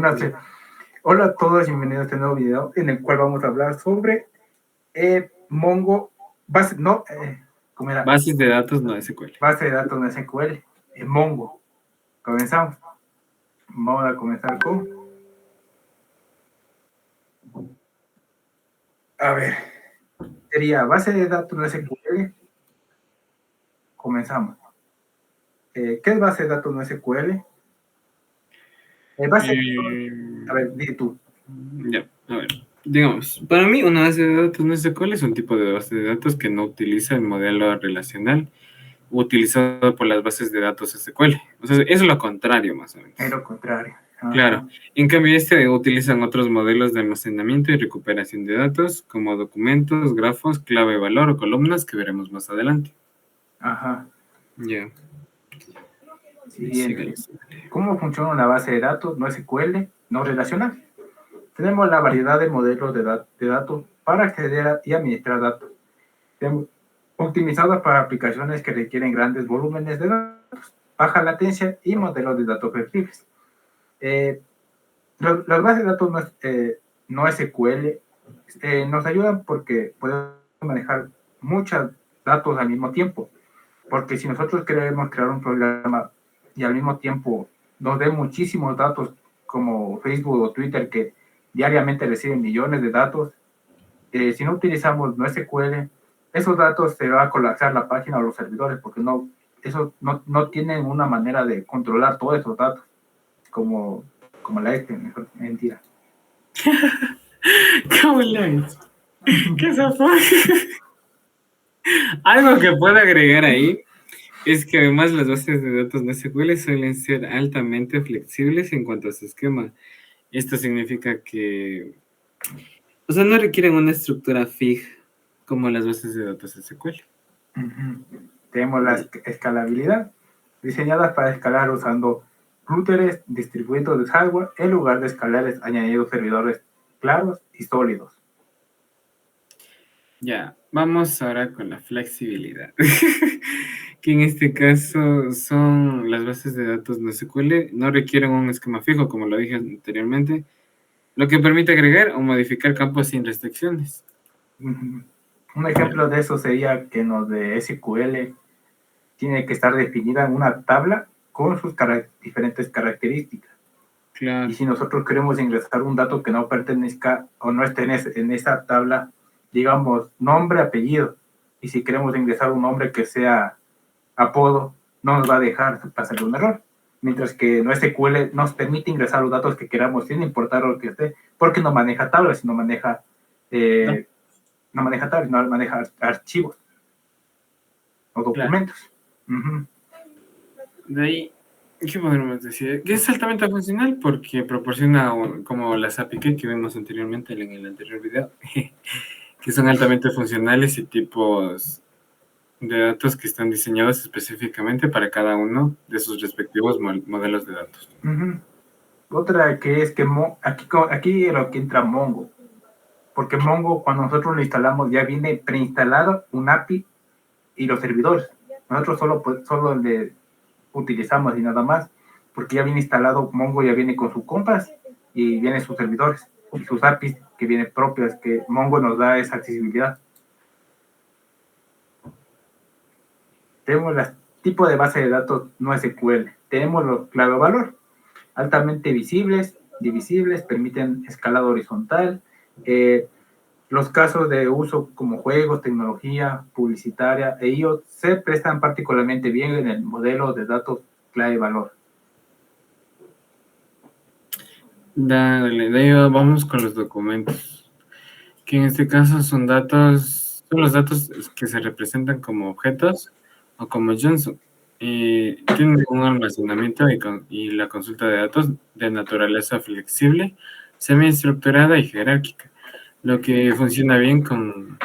Una se- Hola a todos y bienvenidos a este nuevo video en el cual vamos a hablar sobre Mongo, ¿cómo era? Bases de datos no SQL. Base de datos no SQL, Mongo. Comenzamos. Vamos a comenzar con... A ver, sería base de datos no SQL. Comenzamos. ¿Qué es base de datos no SQL? A ver, di tú. Ya, a ver. Digamos, para mí una base de datos no SQL es un tipo de base de datos que no utiliza el modelo relacional utilizado por las bases de datos SQL. O sea, es lo contrario, más o menos. Es lo contrario. Ajá. Claro. En cambio, utilizan otros modelos de almacenamiento y recuperación de datos, como documentos, grafos, clave de valor o columnas, que veremos más adelante. Ajá. Ya. Siguiente. ¿Cómo funciona una base de datos no SQL no relacional? Tenemos la variedad de modelos de datos para acceder y administrar datos, optimizados para aplicaciones que requieren grandes volúmenes de datos, baja latencia y modelos de datos flexibles. Las bases de datos no SQL nos ayudan porque podemos manejar muchos datos al mismo tiempo, porque si nosotros queremos crear un programa y al mismo tiempo nos den muchísimos datos como Facebook o Twitter que diariamente reciben millones de datos, si no utilizamos NoSQL, esos datos se va a colapsar la página o los servidores porque no tienen una manera de controlar todos esos datos como la mentira. ¿Cómo la es? ¿Qué zafó? Algo que puedo agregar ahí es que además las bases de datos no SQL suelen ser altamente flexibles en cuanto a su esquema. Esto significa que, o sea, no requieren una estructura fija como las bases de datos SQL. Tenemos la escalabilidad, diseñadas para escalar usando routers distribuidos de hardware en lugar de escalares añadiendo servidores claros y sólidos. Ya, vamos ahora con la flexibilidad. Que en este caso son las bases de datos no SQL, no requieren un esquema fijo, como lo dije anteriormente, lo que permite agregar o modificar campos sin restricciones. Un ejemplo de eso sería que en los de SQL tiene que estar definida en una tabla con sus diferentes características. Claro. Y si nosotros queremos ingresar un dato que no pertenezca o no esté en esa tabla, digamos nombre, apellido, y si queremos ingresar un nombre que sea apodo, no nos va a dejar pasar un error. Mientras que no SQL nos permite ingresar los datos que queramos sin importar lo que esté, porque no maneja tablas, sino maneja no maneja tablas, no maneja archivos o documentos. Claro. De ahí, ¿qué podemos decir? Que es altamente funcional porque proporciona como las API que vimos anteriormente en el anterior video, que son altamente funcionales y tipos de datos que están diseñados específicamente para cada uno de sus respectivos modelos de datos. Otra que es que aquí es lo que entra Mongo, porque Mongo cuando nosotros lo instalamos ya viene preinstalado un API y los servidores. Nosotros solo le utilizamos y nada más, porque ya viene instalado Mongo, ya viene con su compás y viene sus servidores y sus APIs que vienen propias, que Mongo nos da esa accesibilidad. Tenemos el tipo de base de datos no SQL. Tenemos los clave valor, altamente visibles, divisibles, permiten escalado horizontal. Los casos de uso como juegos, tecnología, publicitaria e IoT se prestan particularmente bien en el modelo de datos clave valor. Dale, de ahí vamos con los documentos, que en este caso son los datos que se representan como objetos o como JSON. Y tienen un almacenamiento y la consulta de datos de naturaleza flexible, semi-estructurada y jerárquica, lo que funciona bien con...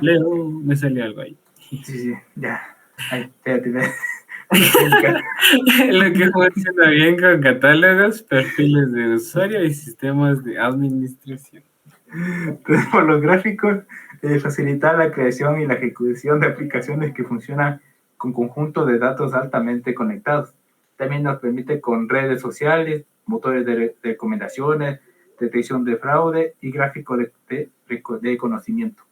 Leo, me salió algo ahí. Sí, ya. Ay, espérate. Lo que funciona bien con catálogos, perfiles de usuario y sistemas de administración. Por los gráficos, facilitar la creación y la ejecución de aplicaciones que funcionan con conjuntos de datos altamente conectados. También nos permite con redes sociales, motores de recomendaciones, detección de fraude y gráfico de conocimiento.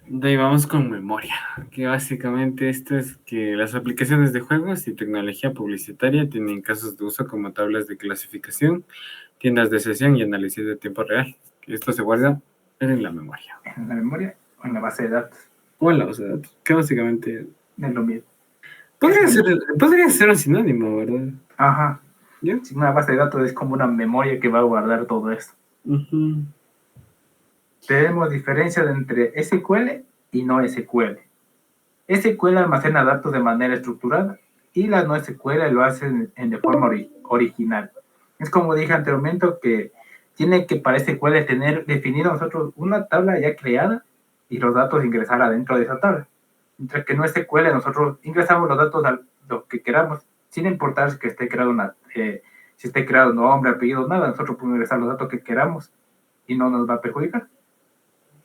De ahí vamos con memoria, que básicamente esto es que las aplicaciones de juegos y tecnología publicitaria tienen casos de uso como tablas de clasificación, tiendas de sesión y análisis de tiempo real. Esto se guarda en la memoria. En la memoria o en la base de datos. O en la base de datos, que básicamente es lo mismo. Podría ser un sinónimo, ¿verdad? Ajá. ¿Ya? Sí, una base de datos es como una memoria que va a guardar todo esto. Tenemos diferencias entre SQL y no SQL. SQL almacena datos de manera estructurada y la no SQL lo hacen de forma original. Es como dije anteriormente que tiene que para SQL tener definido nosotros una tabla ya creada y los datos ingresar adentro de esa tabla. Mientras que no SQL nosotros ingresamos los datos a lo que queramos, sin importar que esté creado si esté creado nombre, apellido, nada, nosotros podemos ingresar los datos que queramos y no nos va a perjudicar.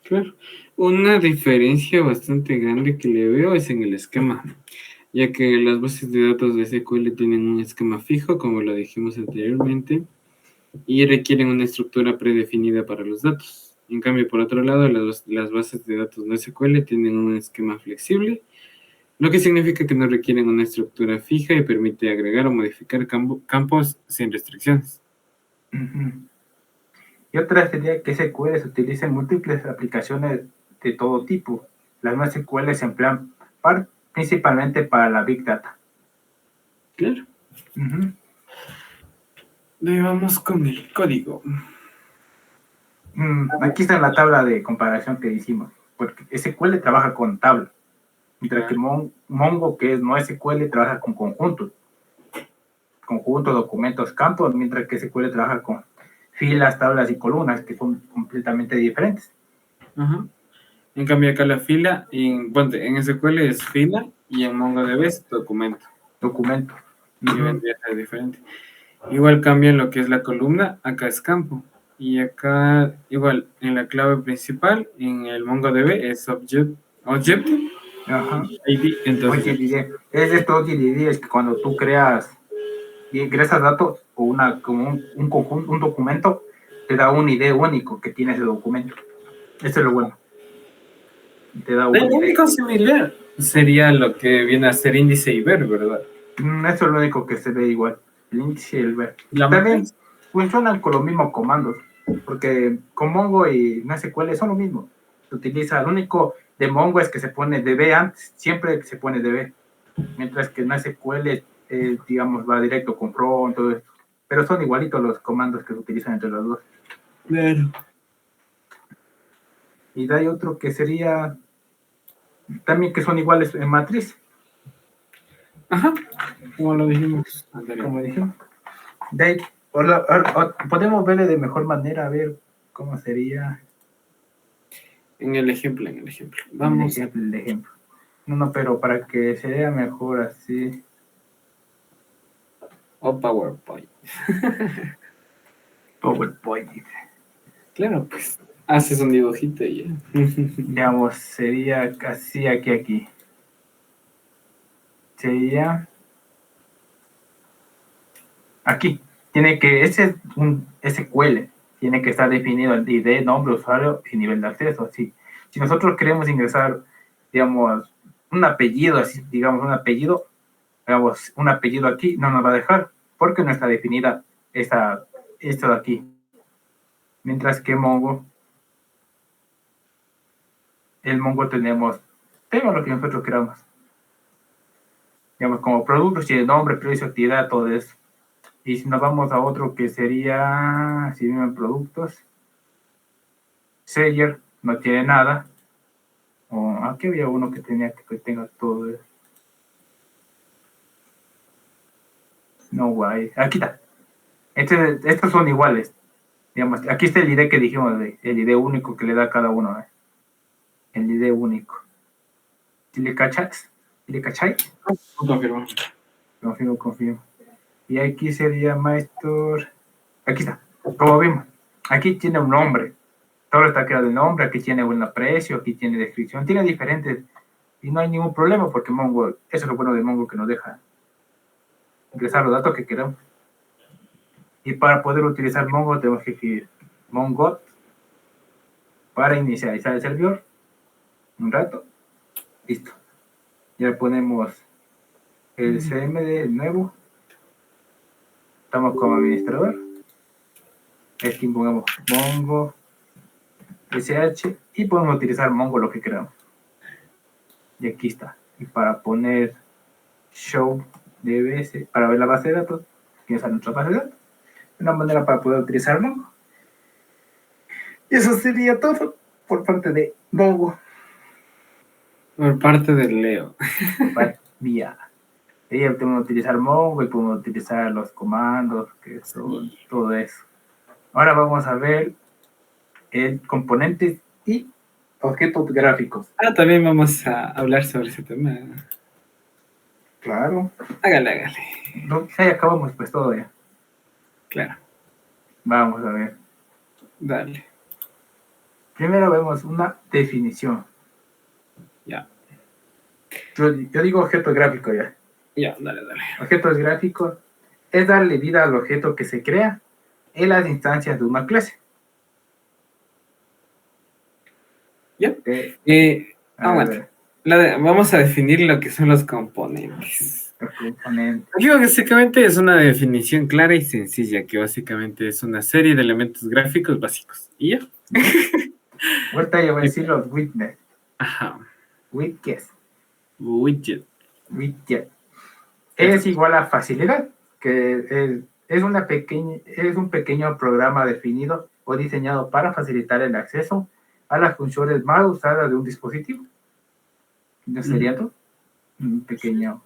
Claro. Una diferencia bastante grande que le veo es en el esquema, ya que las bases de datos de SQL tienen un esquema fijo, como lo dijimos anteriormente, y requieren una estructura predefinida para los datos. En cambio, por otro lado, las bases de datos no SQL tienen un esquema flexible, lo que significa que no requieren una estructura fija y permite agregar o modificar campos sin restricciones. Y otra sería que SQL se utiliza en múltiples aplicaciones de todo tipo. Las no SQL se emplean principalmente para la Big Data. Claro. Vamos con el código. Aquí está en la tabla de comparación que hicimos, porque SQL trabaja con tabla, mientras que Mongo, que es no SQL, trabaja con conjuntos, documentos, campos, mientras que SQL trabaja con filas, tablas y columnas, que son completamente diferentes. En cambio acá la fila, en SQL es fila y en MongoDB es documento. Y vendría a ser diferente. Igual cambia en lo que es la columna, acá es campo. Y acá, igual, en la clave principal, en el MongoDB es object ID. Entonces, es esto OGDD, es que cuando tú creas y ingresas datos o como un conjunto, un documento, te da un ID único que tiene ese documento. Eso es lo bueno. Te da un el único similar sería lo que viene a ser índice y ver, ¿verdad? Eso es lo único que se ve igual, el índice y el ver. También funcionan con los mismos comandos, porque con Mongo y NoSQL son lo mismo. Se utiliza, lo único de Mongo es que se pone DB antes, siempre se pone DB, mientras que NoSQL, digamos, va directo con front, todo esto. Pero son igualitos los comandos que se utilizan entre los dos. Claro. Y hay otro que sería también que son iguales en matriz. Ajá, como lo dijimos. Como dijimos. De ahí, podemos verle de mejor manera, a ver cómo sería. En el ejemplo. Vamos. El ejemplo. No, pero para que se vea mejor así. O PowerPoint. PowerPoint. Claro, pues haces un dibujito y ya. Digamos, sería casi aquí. Sería aquí. Tiene que, ese es un SQL. Tiene que estar definido el ID, nombre, usuario y nivel de acceso. Así. Si nosotros queremos ingresar, digamos, un apellido aquí, no nos va a dejar, porque no está definida esto de aquí. Mientras que el Mongo tenemos lo que nosotros queramos. Digamos, como productos, tiene nombre, precio, actividad, todo eso. Y si nos vamos a otro que sería, si vienen productos, Seller no tiene nada. Aquí había uno que tenga todo eso. No, guay. Aquí está. Estos son iguales. Digamos, aquí está el ID que dijimos, el ID único que le da a cada uno. El ID único. ¿Sí le cachas? ¿Sí le cacháis? Confirmo. Y aquí sería Maestro. Aquí está. Como vimos. Aquí tiene un nombre. Todo está creado el nombre. Aquí tiene un precio. Aquí tiene descripción. Tiene diferentes. Y no hay ningún problema porque Mongo. Eso es lo bueno de Mongo que nos deja ingresar los datos que queramos. Y para poder utilizar Mongo tenemos que escribir mongo para inicializar el servidor. Un rato. Listo. Ya ponemos el CMD nuevo. Estamos como administrador. Aquí pongamos Mongo SH y podemos utilizar Mongo lo que queramos. Y aquí está. Y para poner show DBS para ver la base de datos, que es nuestra base de datos, una manera para poder utilizar Mongo. Y eso sería todo por parte de Mongo. Por parte del Leo. Mía. Y ya podemos utilizar Mongo y podemos utilizar los comandos, que son todo eso. Ahora vamos a ver el componentes y objetos gráficos. También vamos a hablar sobre ese tema. Claro. Hágale. No, ya acabamos pues todo ya. Claro. Vamos a ver. Dale. Primero vemos una definición. Ya. Yo digo objeto gráfico ya. Ya, dale. Objetos gráficos es darle vida al objeto que se crea en las instancias de una clase. ¿Ya? Aguanta. Vamos a definir lo que son los componentes. Los componentes. Aquí básicamente es una definición clara y sencilla, que básicamente es una serie de elementos gráficos básicos. ¿Y ya? Ahorita yo voy a decir los widgets. Ajá. Widget. Widget. Es igual a facilidad, que es un pequeño programa definido o diseñado para facilitar el acceso a las funciones más usadas de un dispositivo. ¿No sería todo? Un pequeño.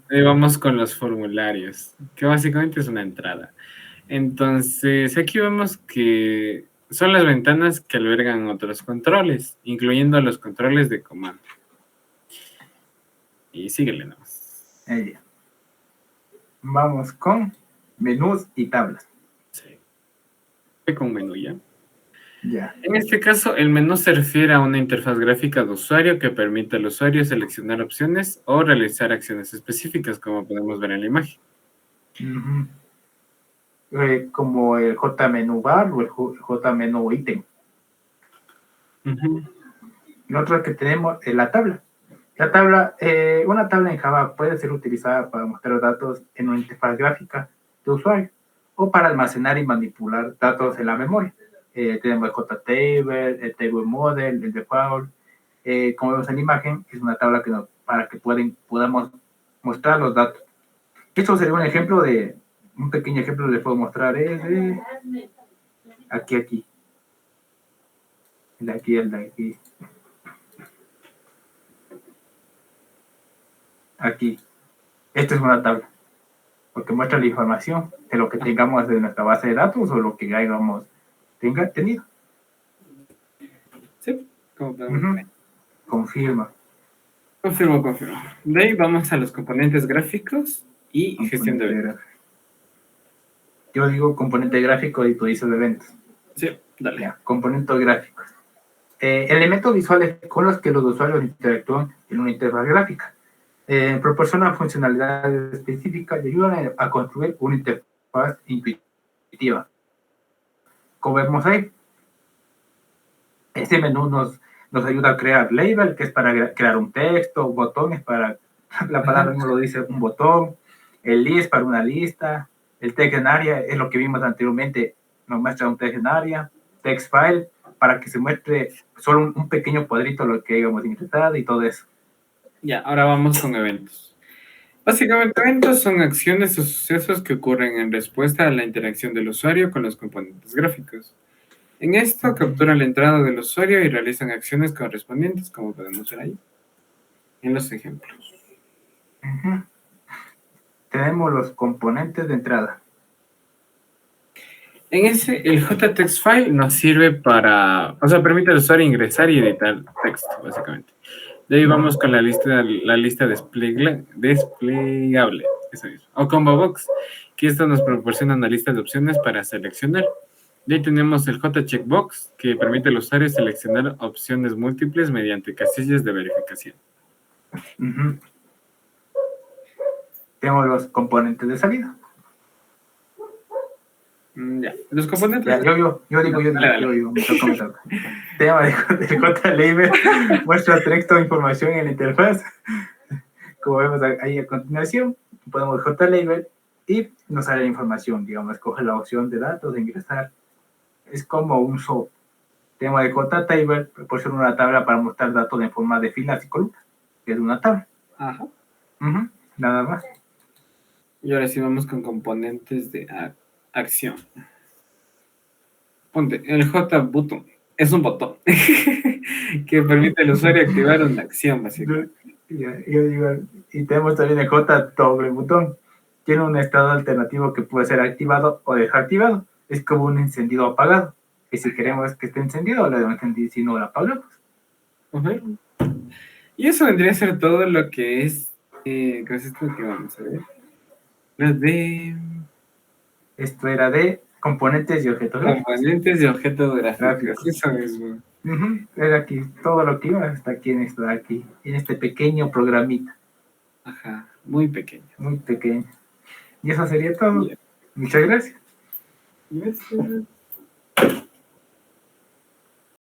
Ahí vamos con los formularios, que básicamente es una entrada. Entonces, aquí vemos que son las ventanas que albergan otros controles, incluyendo los controles de comando. Y síguele nomás. Ahí. Vamos con menús y tablas. Sí. Con menú ya. Ya. En este caso, el menú se refiere a una interfaz gráfica de usuario que permite al usuario seleccionar opciones o realizar acciones específicas, como podemos ver en la imagen. Como el JMenú bar o el JMenú ítem. Lo otro que tenemos es la tabla. Una tabla en Java puede ser utilizada para mostrar datos en una interfaz gráfica de usuario o para almacenar y manipular datos en la memoria. Tenemos el JTable, el Table Model, el Default. Como vemos en la imagen, es una tabla para que podamos mostrar los datos. Esto sería un pequeño ejemplo que les puedo mostrar. Es aquí. El de aquí. Aquí. Esta es una tabla, porque muestra la información de lo que tengamos de nuestra base de datos o lo que hayamos tenido. Sí, como podemos ver. Confirmo. De ahí vamos a los componentes gráficos y gestión de eventos. Yo digo componente gráfico y tú dices eventos. Sí, dale. Ya, componentes gráficos. Elementos visuales con los que los usuarios interactúan en una interfaz gráfica. Proporcionan funcionalidades específicas y ayudan a construir una interfaz intuitiva. Como vemos ahí, este menú nos ayuda a crear label, que es para crear un texto, botones para, la palabra mismo lo dice, un botón, el list para una lista, el text en área es lo que vimos anteriormente, nos muestra un text en área, text file, para que se muestre solo un pequeño cuadrito lo que hayamos ingresado y todo eso. Ya, ahora vamos con eventos. Básicamente, eventos son acciones o sucesos que ocurren en respuesta a la interacción del usuario con los componentes gráficos. En esto, capturan la entrada del usuario y realizan acciones correspondientes, como podemos ver ahí, en los ejemplos. Tenemos los componentes de entrada. En el JText file nos sirve permite al usuario ingresar y editar texto, básicamente. De ahí vamos con la lista desplegable, eso mismo, o combo box, que esto nos proporciona una lista de opciones para seleccionar. De ahí tenemos el JCheckbox, que permite al usuario seleccionar opciones múltiples mediante casillas de verificación. tenemos los componentes de salida. Ya, los componentes. Ya, yo digo, me toca. Tema del JLabel muestra texto de información en la interfaz. Como vemos ahí a continuación, podemos JLabel y nos sale la información, digamos, escoge la opción de datos, de ingresar. Es como un SOAP. Tema de JTable, proporciona una tabla para mostrar datos en forma de filas y columnas, que es una tabla. Ajá. Nada más. Y ahora sí vamos con componentes de acción. Ponte, el JButton es un botón que permite al usuario activar una acción, básicamente. Yo digo, y tenemos también el JToggle botón. Tiene un estado alternativo que puede ser activado o desactivado. Es como un encendido o apagado. Y si queremos que esté encendido, lo debemos encendido, si no lo apagamos. Y eso vendría a ser todo lo que es. ¿Qué es esto que vamos a ver? Esto era de componentes y objetos gráficos. Componentes y objetos gráficos. Eso mismo. Era aquí todo lo que iba hasta aquí en esto de aquí, en este pequeño programita. Ajá, muy pequeño. Muy pequeño. Y eso sería todo. Muchas gracias. Gracias.